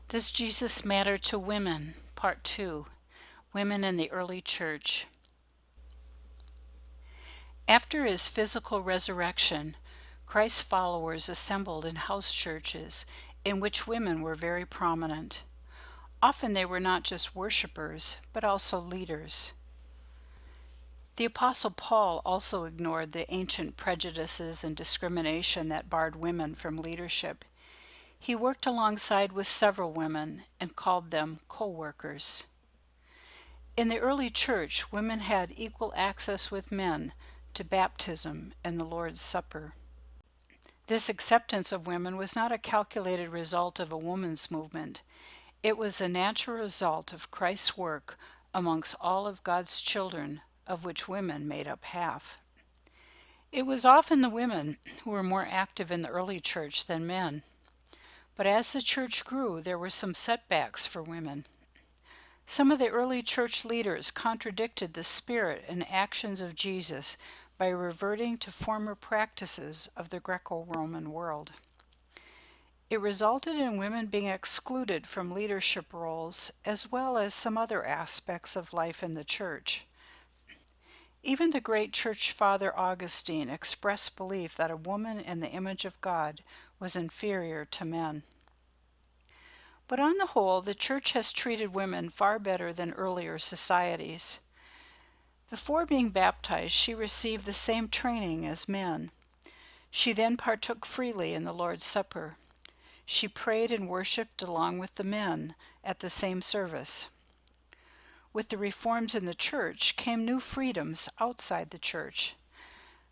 Does Jesus Matter to Women? Part 2. Women in the Early Church. After his physical resurrection, Christ's followers assembled in house churches in which women were very prominent. Often they were not just worshippers, but also leaders. The Apostle Paul also ignored the ancient prejudices and discrimination that barred women from leadership. He worked alongside with several women and called them co-workers. In the early church, women had equal access with men to baptism and the Lord's Supper. This acceptance of women was not a calculated result of a woman's movement. It was a natural result of Christ's work amongst all of God's children, of which women made up half. It was often the women who were more active in the early church than men. But as the church grew, there were some setbacks for women. Some of the early church leaders contradicted the spirit and actions of Jesus by reverting to former practices of the Greco-Roman world. It resulted in women being excluded from leadership roles as well as some other aspects of life in the church. Even the great church father Augustine expressed belief that a woman in the image of God was inferior to men. But on the whole, the church has treated women far better than earlier societies. Before being baptized, she received the same training as men. She then partook freely in the Lord's Supper. She prayed and worshiped along with the men at the same service. With the reforms in the church came new freedoms outside the church.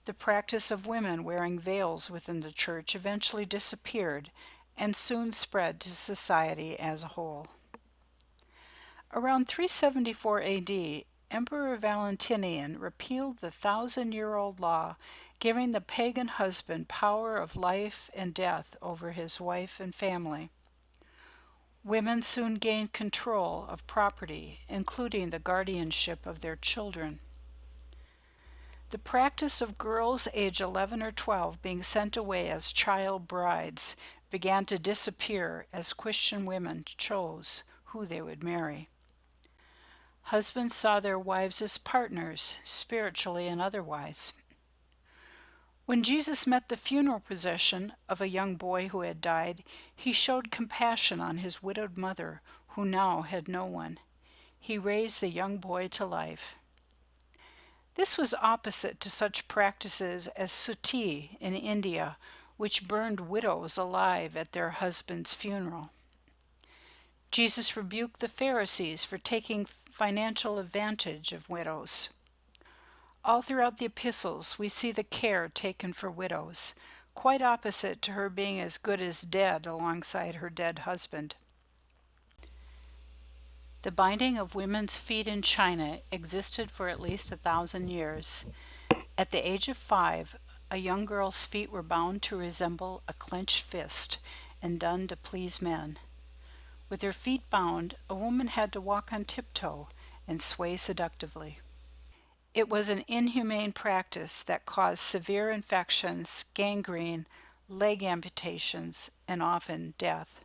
The practice of women wearing veils within the church eventually disappeared and soon spread to society as a whole. Around 374 AD, Emperor Valentinian repealed the 1,000-year-old law giving the pagan husband power of life and death over his wife and family. Women soon gained control of property, including the guardianship of their children. The practice of girls age 11 or 12 being sent away as child brides began to disappear as Christian women chose who they would marry. Husbands saw their wives as partners, spiritually and otherwise. When Jesus met the funeral procession of a young boy who had died, he showed compassion on his widowed mother, who now had no one. He raised the young boy to life. This was opposite to such practices as suttee in India, which burned widows alive at their husband's funeral. Jesus rebuked the Pharisees for taking financial advantage of widows. All throughout the epistles, we see the care taken for widows, quite opposite to her being as good as dead alongside her dead husband. The binding of women's feet in China existed for at least 1,000 years. At the age of 5, a young girl's feet were bound to resemble a clenched fist and done to please men. With her feet bound, a woman had to walk on tiptoe and sway seductively. It was an inhumane practice that caused severe infections, gangrene, leg amputations, and often death.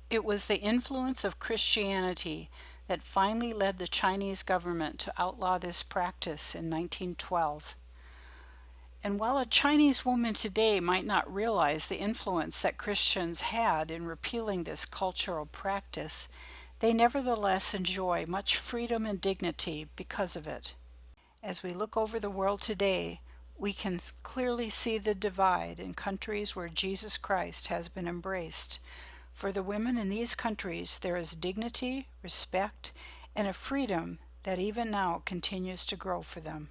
It was the influence of Christianity that finally led the Chinese government to outlaw this practice in 1912. And while a Chinese woman today might not realize the influence that Christians had in repealing this cultural practice, they nevertheless enjoy much freedom and dignity because of it. As we look over the world today, we can clearly see the divide in countries where Jesus Christ has been embraced. For the women in these countries, there is dignity, respect, and a freedom that even now continues to grow for them.